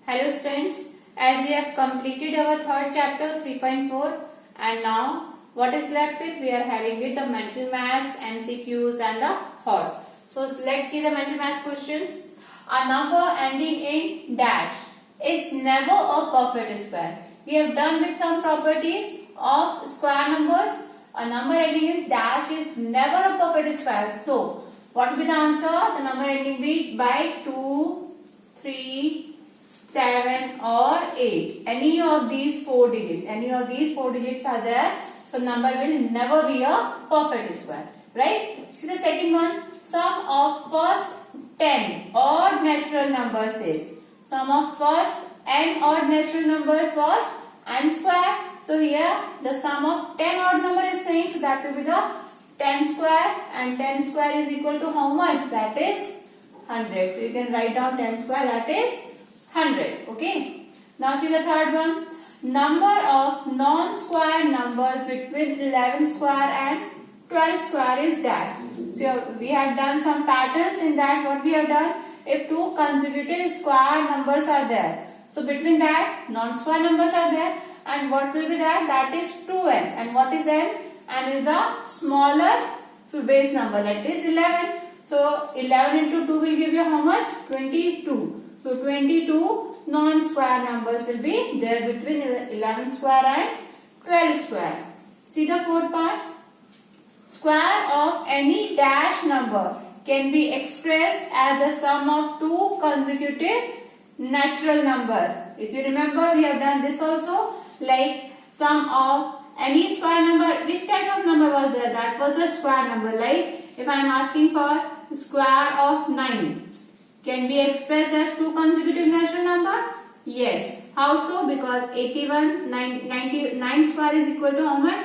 Hello students, as we have completed our third chapter 3.4 and now what is left with we are having with the mental maths, MCQs and the hot. So let's see the mental maths questions. A number ending in dash is never a perfect square. We have done with some properties of square numbers. A number ending in dash is never a perfect square. So what will be the answer? The number ending with by 2, 3, 7 or 8. Any of these four digits are there. So number will never be a perfect square. Right? See the second one. Sum of first 10 odd natural numbers is. Sum of first n odd natural numbers was n square. So here the sum of 10 odd number is saying. So that will be the 10 square. And 10 square is equal to how much? That is 100. So you can write down 10 square, that is 100. Okay. Now see the third one. Number of non-square numbers between 11 square and 12 square is dash. So we have done some patterns in that. What we have done? If two consecutive square numbers are there. So between that non-square numbers are there. And what will be that? That is 2n. And what is n? N is the smaller base number. That is 11. So 11 into 2 will give you how much? 22. So 22 non-square numbers will be there between 11 square and 12 square. See the fourth part. Square of any dash number can be expressed as the sum of two consecutive natural number. If you remember, we have done this also. Like sum of any square number. Which type of number was there? That was the square number. Like if I am asking for square of 9. Can be expressed as two consecutive natural number? Yes. How so? Because 9 square is equal to how much?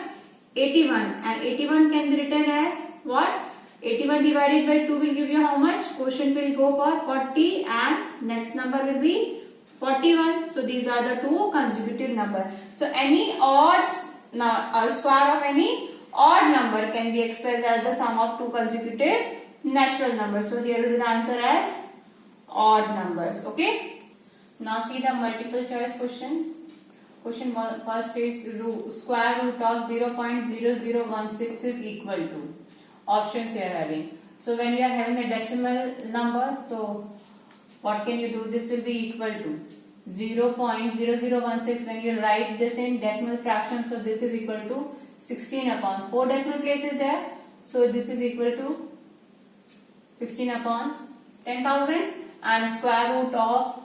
81. And 81 can be written as what? 81 divided by 2 will give you how much? Quotient will go for 40 and next number will be 41. So these are the two consecutive number. So any odd square of any odd number can be expressed as the sum of two consecutive natural numbers. So here will be the answer as odd numbers. Okay. Now see the multiple choice questions. Question first is square root of 0.0016 is equal to. Options we are having. So when you are having a decimal number, so what can you do? This will be equal to 0.0016. When you write this in decimal fraction, so this is equal to 16 upon 4 decimal places there. So this is equal to 16 upon 10,000. And square root of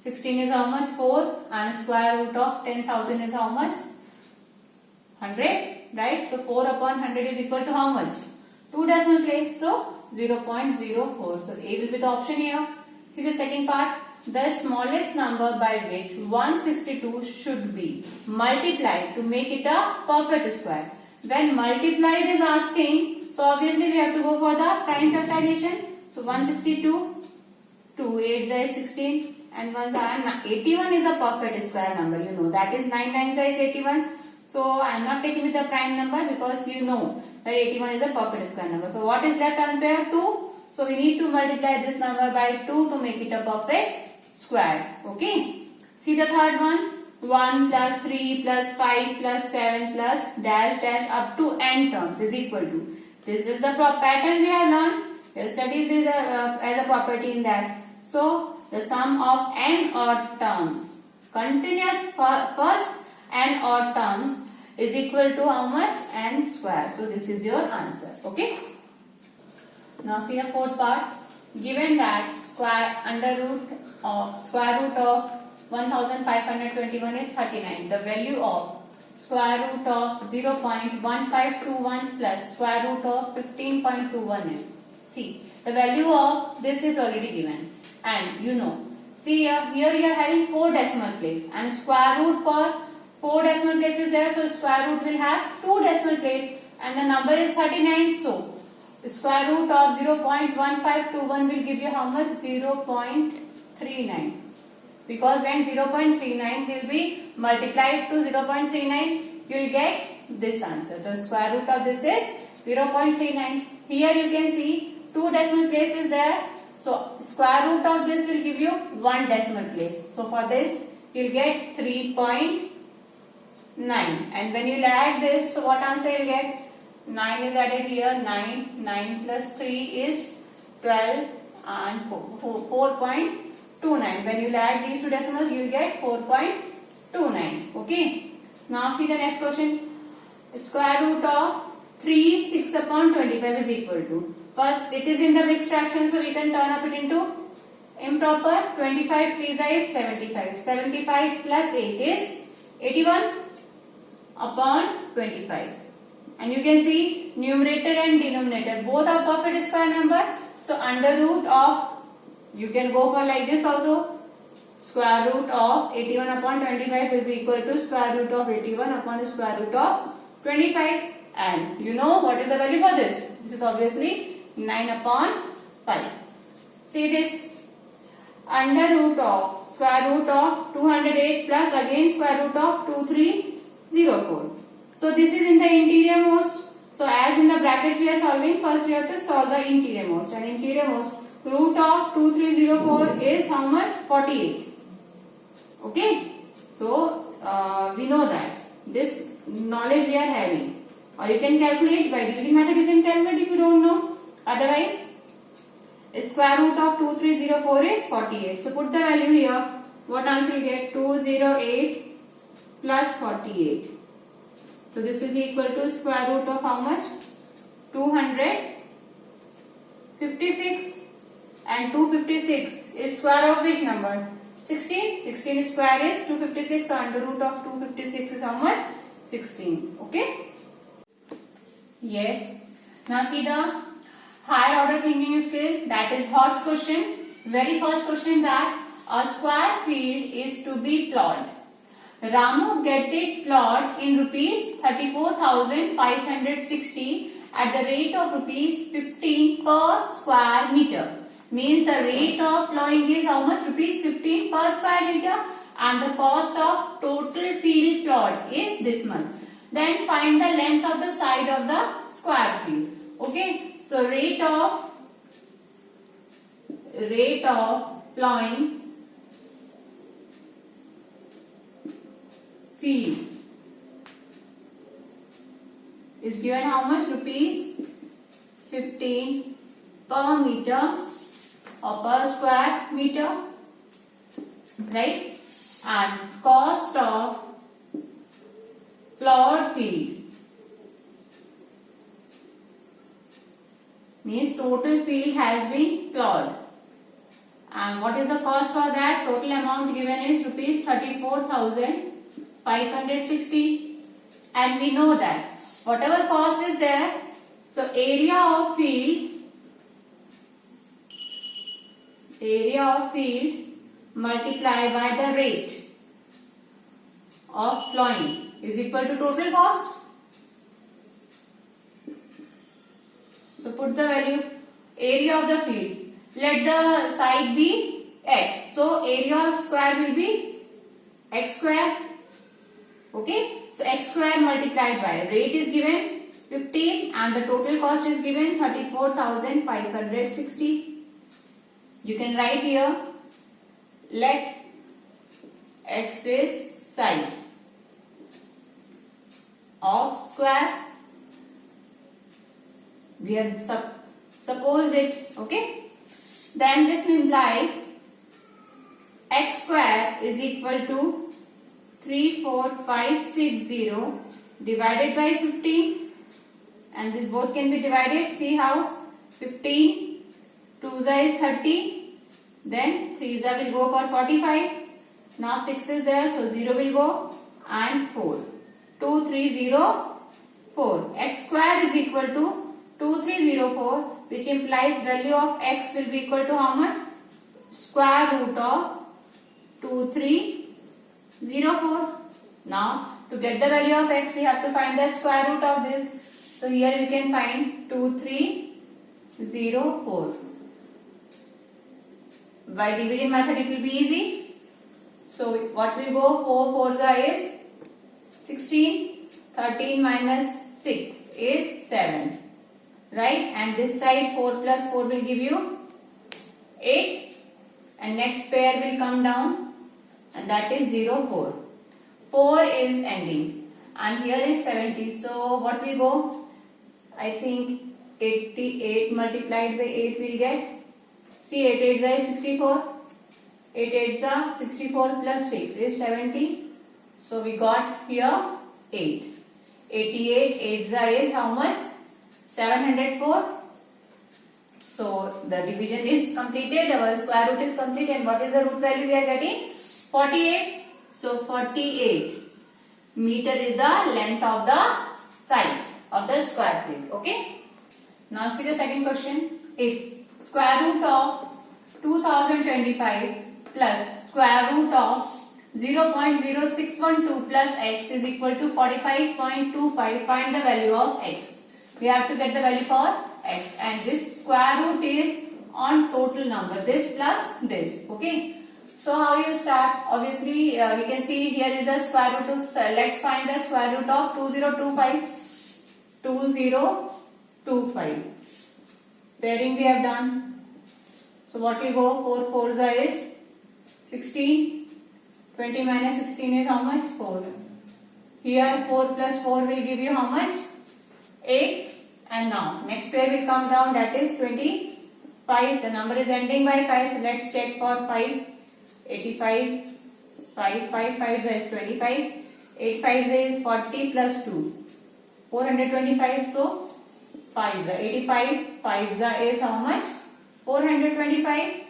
16 is how much? 4. And square root of 10,000 is how much? 100. Right? So 4 upon 100 is equal to how much? 2 decimal place. So 0.04. So A will be the option here. See the second part. The smallest number by which 162 should be multiplied to make it a perfect square. When multiplied is asking, so obviously we have to go for the prime factorization. So 162. 2 8 is 16 and 1 81 is a perfect square number, you know, that is 9 9 is 81. So I am not taking with the prime number because you know that 81 is a perfect square number. So what is left unpaired? 2. So we need to multiply this number by 2 to make it a perfect square. Okay. See the third one. 1 plus 3 plus 5 plus 7 plus dash dash up to n terms is equal to. This is the pattern we have learned. We have studied this as a property in that. So the sum of n odd terms, continuous first n odd terms is equal to how much? N square. So this is your answer. Okay. Now see the fourth part. Given that square root of 1521 is 39. The value of square root of 0.1521 plus square root of 15.21 is. See, the value of this is already given. And you know, see here you are having 4 decimal place and square root for 4 decimal places there. So square root will have 2 decimal place and the number is 39. So square root of 0.1521 will give you how much? 0.39. Because when 0.39 will be multiplied to 0.39, you will get this answer. The square root of this is 0.39. Here you can see 2 decimal places there. So square root of this will give you 1 decimal place. So for this you'll get 3.9. And when you add this, so what answer you'll get? 9 is added here. 9 plus 3 is 12 and 4.29. When you add these two decimals, you will get 4.29. Okay. Now see the next question. Square root of 3 6 upon 25 is equal to. First, it is in the mixed fraction, so we can turn up it into improper. 25 3 is 75. 75 plus 8 is 81 upon 25. And you can see numerator and denominator both are perfect square number. So under root of, you can go for like this also. Square root of 81 upon 25 will be equal to square root of 81 upon the square root of 25. And you know what is the value for this? This is obviously 9 upon 5. See this. Under root of square root of 208 plus again square root of 2304. So this is in the interior most. So as in the brackets we are solving, first we have to solve the interior most. And interior most, root of 2304 is how much? 48. Okay. So we know that. This knowledge we are having. Or you can calculate by using method, you can calculate if you don't know. Otherwise, square root of 2304 is 48. So put the value here. What answer you get? 208 plus 48. So this will be equal to square root of how much? 256. And 256 is square of which number? 16. 16 square is 256. So under root of 256 is how much? 16. Okay. Yes. Now see the higher order thinking skill, that is HOTS question. Very first question in that, a square field is to be plotted. Ramu get it plot in rupees 34,560 at the rate of rupees 15 per square meter. Means the rate of plowing is how much? Rupees 15 per square meter, and the cost of total field plot is this much. Then find the length of the side of the square field. Okay. So rate of plowing field is given how much? Rupees 15 per meter or per square meter, right? And cost of plowed field means total field has been plowed. And what is the cost for that? Total amount given is rupees 34,560. And we know that whatever cost is there, so area of field multiplied by the rate of plowing is equal to total cost. So put the value, area of the field. Let the side be x. So area of square will be x square. Okay. So x square multiplied by rate is given 15 and the total cost is given 34,560. You can write here, let x is side of square. We have supposed it. Okay. Then this implies x square is equal to 34560 divided by 15, and this both can be divided. See how? 15 2s is 30, then 3s will go for 45. Now 6 is there, so 0 will go, and 4. 2304. X square is equal to 2304, which implies value of x will be equal to how much? Square root of 2304. Now to get the value of x, we have to find the square root of this. So here we can find 2304. By division method it will be easy. So what will go? 4 4s is 16. 13 minus 6 is 7. Right? And this side 4 plus 4 will give you 8 and next pair will come down and that is 0, 4. 4 is ending and here is 70. So what will go? I think 88 multiplied by 8 will get. See 8 8 is 64. 8 8 is 64 plus 6 is 70. So we got here 8. 88 8 is how much? 704. So the division is completed, our square root is complete, and what is the root value we are getting? 48. So 48 meter is the length of the side of the square plate. Okay. Now see the second question. If square root of 2025 plus square root of 0.0612 plus x is equal to 45.25, find the value of x. We have to get the value for x, and this square root is on total number, this plus this. Okay. So how you start? Obviously we can see here is the square root of, let's find the square root of 2025. 2025. Pairing we have done. So what will go? 4 4 is 16. 20 minus 16 is how much? 4. Here 4 plus 4 will give you how much? 8. And now next pair will come down, that is 25. The number is ending by 5. So let's check for 5. 85. 5 5 5 is 25. 8 5 is 40 plus 2. 425. So 5 85. 5 is how much? 425.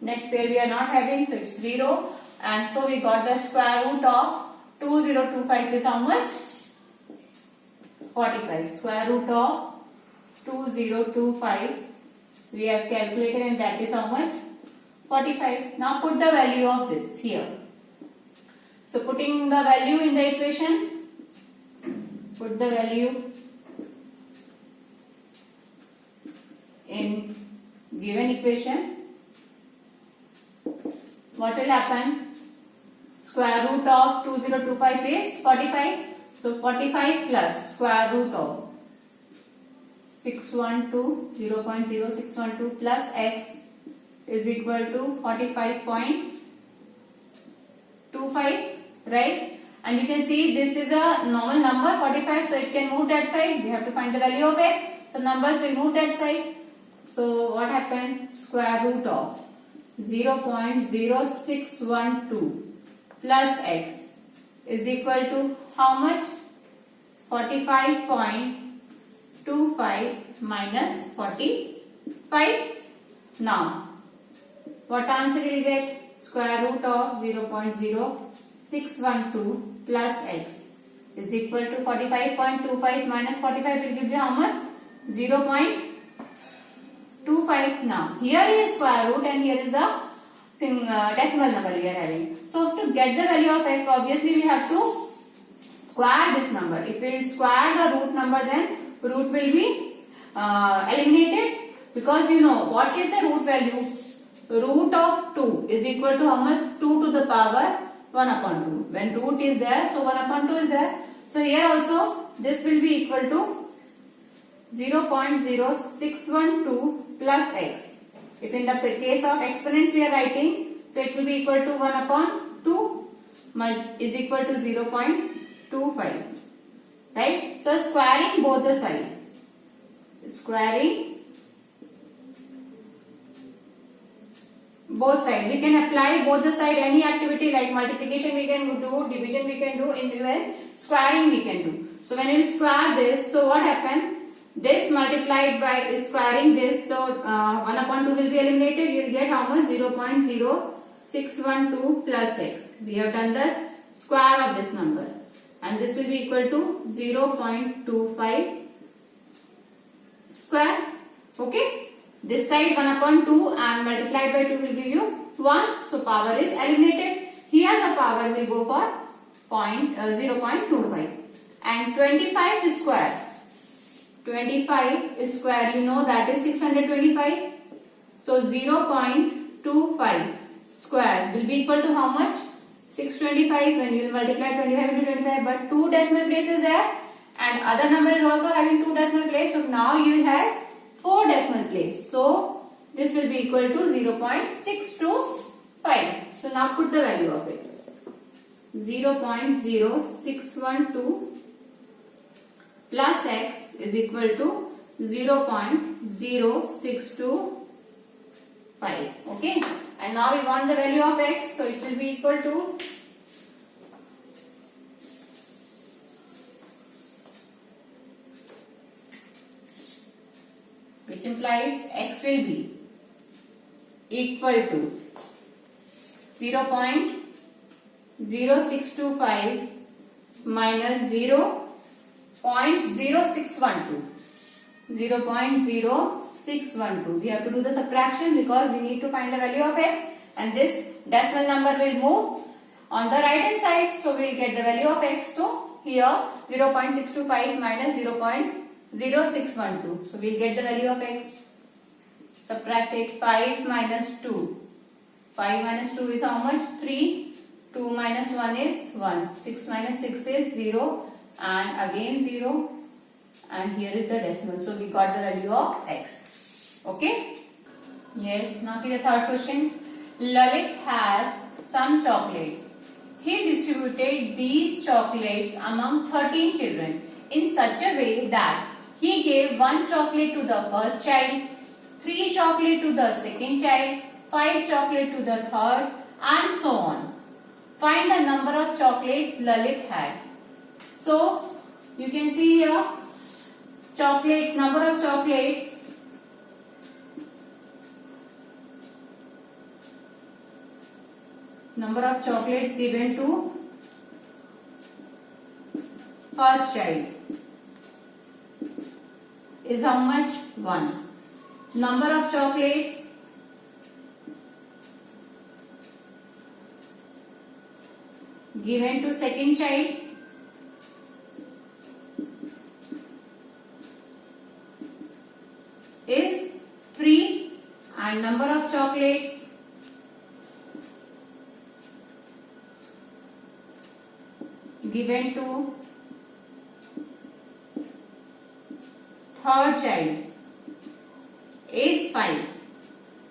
Next pair we are not having, so it's 0. And so we got the square root of 2025 is how much? 45. Square root of 2025 we have calculated, and that is how much? 45. Now put the value of this here. So putting the value in the equation, put the value in given equation. What will happen? Square root of 2025 is 45. So 45 plus square root of 612, 0.0612 plus x is equal to 45.25, right? And you can see this is a normal number 45, so it can move that side. We have to find the value of x. So numbers will move that side. So what happened? Square root of 0.0612 plus x is equal to how much? 45.25 minus 45. Now what answer will you get? Square root of 0.0612 plus x is equal to 45.25 minus 45 will give you how much? 0.25. Now here is square root and here is the decimal number we are having. So to get the value of x, obviously we have to square this number. If we square the root number, then root will be eliminated, because you know what is the root value? Root of 2 is equal to how much? 2 to the power 1 upon 2. When root is there, so 1 upon 2 is there. So here also this will be equal to 0.0612 plus x. If in the case of exponents we are writing, so it will be equal to 1 upon 2 is equal to 0.25. Right? So squaring both the sides. Squaring both sides. We can apply both the side, any activity like multiplication we can do, division we can do, in squaring we can do. So when we square this, so what happened? This multiplied by squaring this, so 1 upon 2 will be eliminated. You will get how much? 0.0612 plus x. We have done the square of this number, and this will be equal to 0.25 square. Okay. This side 1 upon 2 and multiplied by 2 will give you 1. So power is eliminated. Here the power will go for 0.25. And 25 is square. 25 is square, you know, that is 625. So 0.25 square will be equal to how much? 625 when you will multiply 25 into 25. But 2 decimal places there, and other number is also having 2 decimal place. So now you will have 4 decimal place. So this will be equal to 0.625. So now put the value of it. 0.0612 plus x is equal to 0.0625. Okay. And now we want the value of x. So it will be equal to which implies x will be equal to 0.0625 minus 0.0612. 0.0612. We have to do the subtraction because we need to find the value of x, and this decimal number will move on the right hand side, so we will get the value of x. So here 0.625 minus 0.0612. So we will get the value of x. Subtract it. 5 minus 2. 5 minus 2 is how much? 3. 2 minus 1 is 1. 6 minus 6 is 0. And again 0. And here is the decimal. So we got the value of x. Okay? Yes. Now see the third question. Lalit has some chocolates. He distributed these chocolates among 13 children in such a way that he gave 1 chocolate to the first child, 3 chocolate to the second child, 5 chocolate to the third, and so on. Find the number of chocolates Lalit had. So you can see here chocolates, number of chocolates. Number of chocolates given to first child is how much? 1. Number of chocolates given to second child is 3, and number of chocolates given to third child is 5.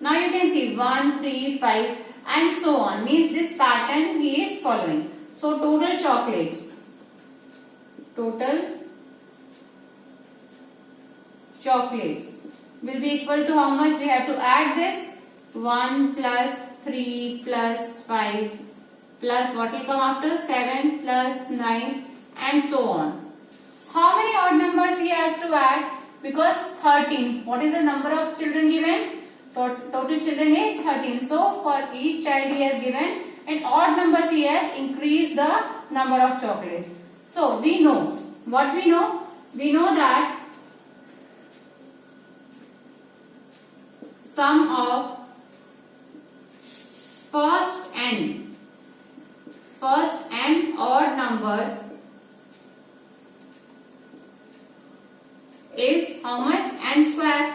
Now you can see 1, 3, 5 and so on. Means this pattern he is following. So total chocolates will be equal to how much? We have to add this 1 plus 3 plus 5 plus what will come after? 7 plus 9 and so on. How many odd numbers he has to add? Because 13. What is the number of children given? Total children is 13. So for each child he has given an odd numbers, he has increased the number of chocolate. So we know. What we know? We know that sum of first n odd numbers is how much? N square.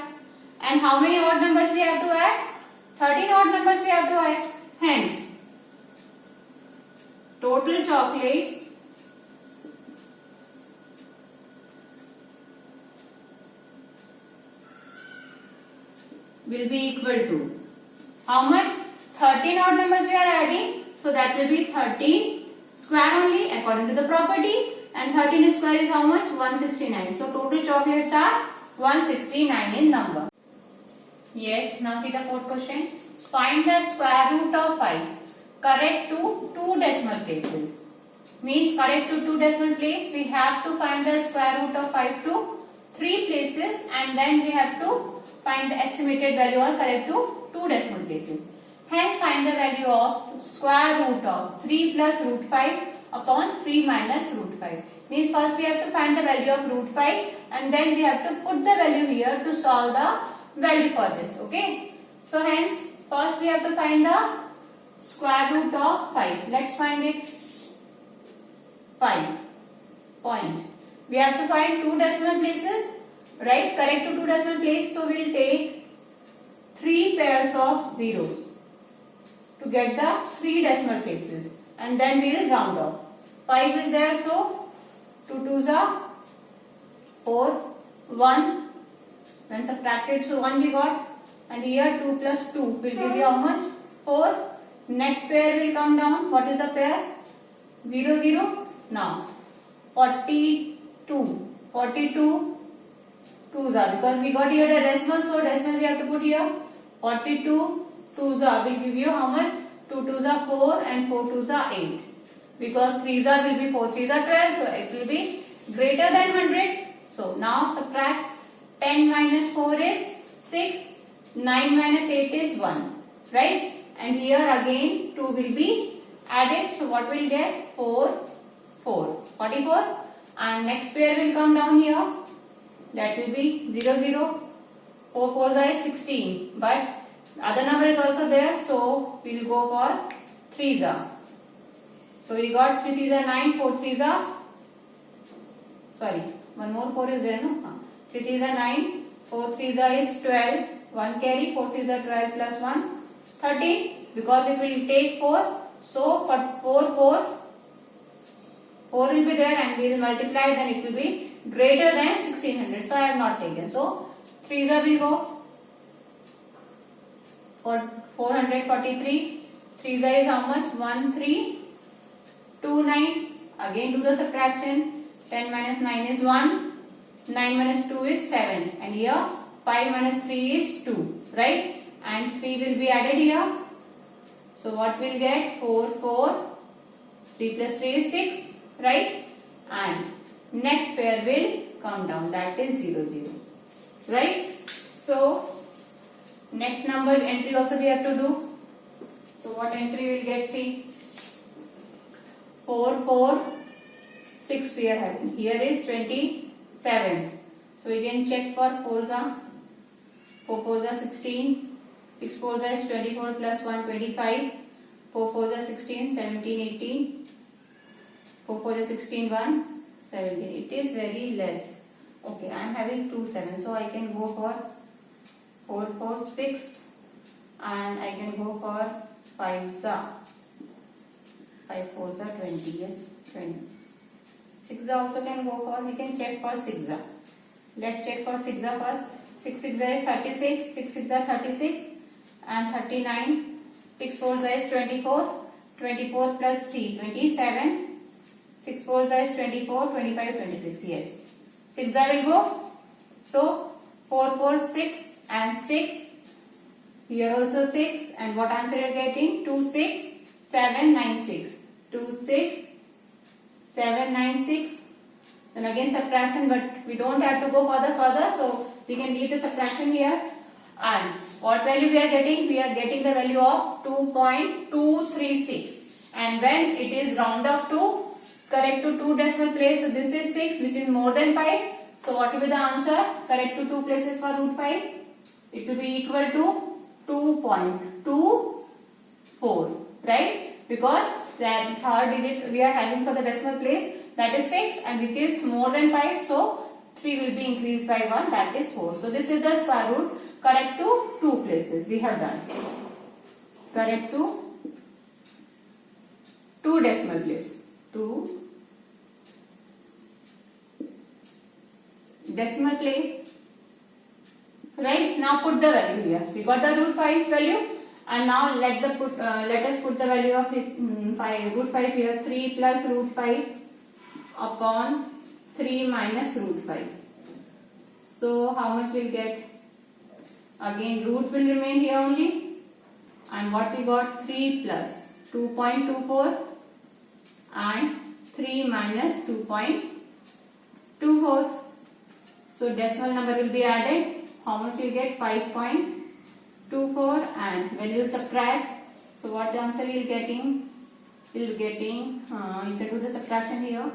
And how many odd numbers we have to add? 13 odd numbers we have to add. Hence, total chocolates will be equal to how much? 13 odd numbers we are adding. So that will be 13 square only according to the property. And 13 square is how much? 169. So total chocolates are 169 in number. Yes, now see the fourth question. Find the square root of 5. Correct to 2 decimal places. Means correct to 2 decimal place, we have to find the square root of 5 to 3 places, and then we have to find the estimated value or correct to 2 decimal places. Hence find the value of square root of 3 plus root 5 upon 3 minus root 5. Means first we have to find the value of root 5 and then we have to put the value here to solve the value for this. Okay. So hence first we have to find the square root of 5. Let's find it. 5 point. We have to find 2 decimal places. Right. Correct to 2 decimal place. So we will take 3 pairs of zeros to get the 3 decimal places. And then we will round off. 5 is there, so 2 2s are 4, 1. When subtracted, so 1 we got. and here 2 plus 2 will give you how much? 4. Next pair will come down. What is the pair? 0, 0. Now 42. 42 2s are, because we got here the decimal, so decimal we have to put here. 42 2s are will give you how much? 2 2s are 4 and 4 2s are 8. Because 3s are will be 4 3s are 12, so it will be greater than 100. So now subtract. 10 minus 4 is 6. 9 minus 8 is 1. Right? And here again 2 will be added. So what will get? 4 4. 44. And next pair will come down here. That will be 0 0. 4 4s is 16. But other number is also there. So we will go for 3s. So we got 3 3s are 9. 4 3s are, sorry, one more 4 is there, no? 3 3s are 9. 4 3s is 12. 1 carry. 4 3s are 12 plus 1. 13. Because it will take 4. So for 4 will be there and we will multiply, then it will be greater than 1600. So I have not taken. So 3s will go for 443. 3s is how much? 1 3 2 9. Again do the subtraction. 10 minus 9 is 1. 9 minus 2 is 7. And here 5 minus 3 is 2. Right? And 3 will be added here. So what will get? 4 4. 3 plus 3 is 6. Right? And next pair will come down. That is 0 0. Right? So next number entry also we have to do. So what entry will get? See, 4 4 6 we are having. Here is 27. So we can check for 4s. 4 4s are 16. 6 4s is 24 plus 1 25. 4 4s are 16 17 18. 4 4 is 16 1 17. It is very less. Okay, I am having 2 7. So I can go for 4 4 6 and I can go for 5s. 5 4s are 20. Yes, 20. 6s also can go for. We can check for 6s. Let's check for 6s first. 6 6 is 36. 6 6 are 36 and 39. 6 4s is 24. 24 plus 3 27. 6 4s is 24. 25 26. Yes. 6s will go. So 4 4 6 and 6. Here also 6. And what answer you are getting? 2 6 7 9 6. 2 6 7 9 6. Then again subtraction, but we don't have to go further, so we can leave the subtraction here. And what value we are getting? We are getting the value of 2.236. And when it is round up to correct to 2 decimal place, so this is 6, which is more than 5. So what will be the answer? Correct to 2 places for root 5. It will be equal to 2.24, right? Because that third digit we are having for the decimal place, that is 6, and which is more than 5. So 3 will be increased by 1, that is 4. So this is the square root. Correct to 2 places we have done. Correct to 2 decimal place. 2 decimal place. Right? Now put the value here. We got the root 5 value, and now let us put the value of root 5 here. 3 plus root 5 upon 3 minus root 5. So how much we'll get? Again root will remain here only, and what we got? 3 plus 2.24 and 3 minus 2.24. So decimal number will be added. How much will get? 5.24, and when you subtract, so what answer you getting? You can do the subtraction here.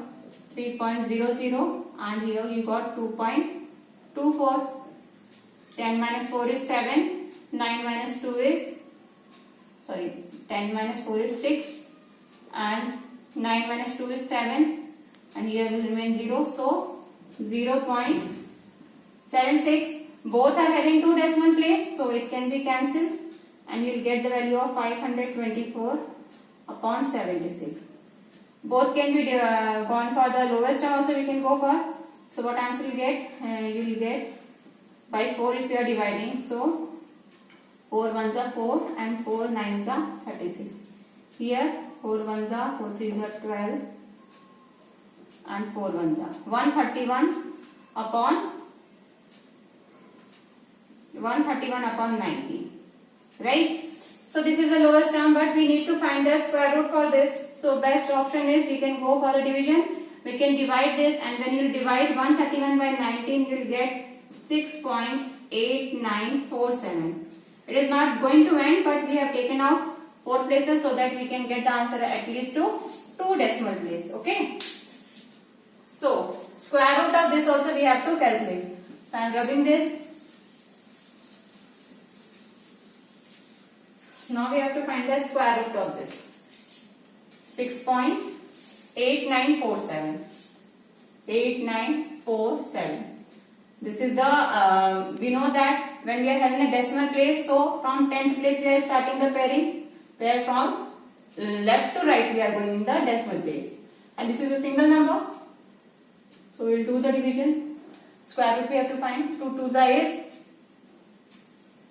3.00, and here you got 2.24. 10 minus 4 is 7. 9 minus 2 is, 10 minus 4 is 6, and 9 minus 2 is 7, and here will remain 0. So 0.76. Both are having 2 decimal place, so it can be cancelled, and you will get the value of 524 upon 76. Both can be gone for the lowest term also we can go for. So what answer you get? You will get by 4 if you are dividing. So 4 ones are 4 and 4 nines are 36. Here 4 ones are 4 threes are 12 and 4 ones are 131 upon 90. Right? So this is the lowest term, but we need to find the square root for this. So best option is we can go for the division. We can divide this, and when you divide 131 by 19, you will get 6.8947. It is not going to end, but we have taken out 4 places so that we can get the answer at least to 2 decimal places. Okay. So square root of this also we have to calculate. So I am rubbing this. Now we have to find the square root of this. 6.8947. 8947. This is the, we know that when we are having a decimal place, so from 10th place we are starting the pairing. Where from left to right we are going in the decimal place. And this is a single number. So we will do the division. Square root we have to find. 2 to the is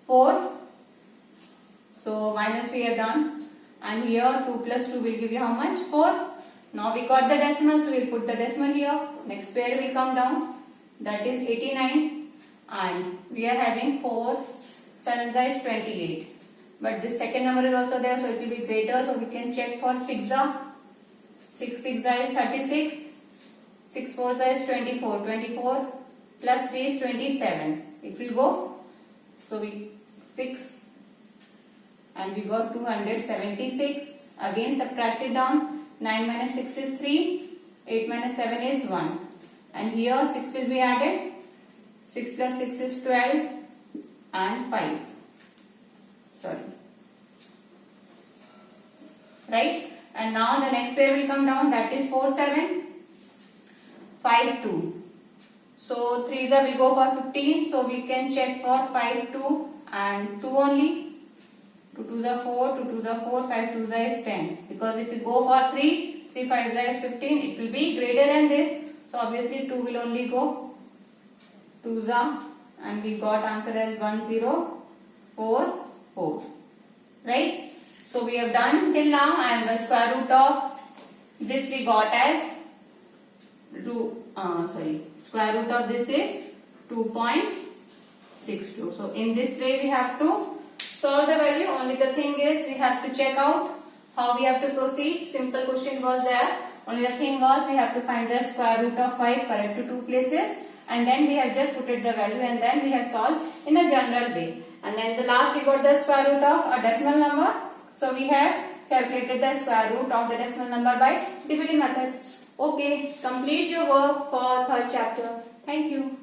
4. So minus we have done. And here 2 plus 2 will give you how much? 4. Now we got the decimal, so we will put the decimal here. Next pair will come down. That is 89. And we are having 4 7s is 28. But this second number is also there, so it will be greater. So we can check for 6s. 6 6 is 36. 6 4 is 24. 24 plus 3 is 27. It will go. So we 6 and we got 276. Again subtract it down. 9 minus 6 is 3. 8 minus 7 is 1. And here 6 will be added. 6 plus 6 is 12 and 5. Sorry. Right? And now the next pair will come down, that is 4 7. 5 2. So 3s will go for 15. So we can check for 5 2 and 2 only. 2 to the 4, 2 to the 4, 5 to the is 10. Because if you go for 3, 3 5 is 15, it will be greater than this. So obviously 2 will only go 2 and we got answer as 1044. Right? So we have done till now, and the square root of this we got as square root of this is 2.62. So in this way we have to solve the value. Only the thing is we have to check out how we have to proceed. Simple question was there. Only the thing was we have to find the square root of 5 correct to 2 places, and then we have just put it the value, and then we have solved in a general way. And then the last we got the square root of a decimal number. So we have calculated the square root of the decimal number by division method. Okay, complete your work for third chapter. Thank you.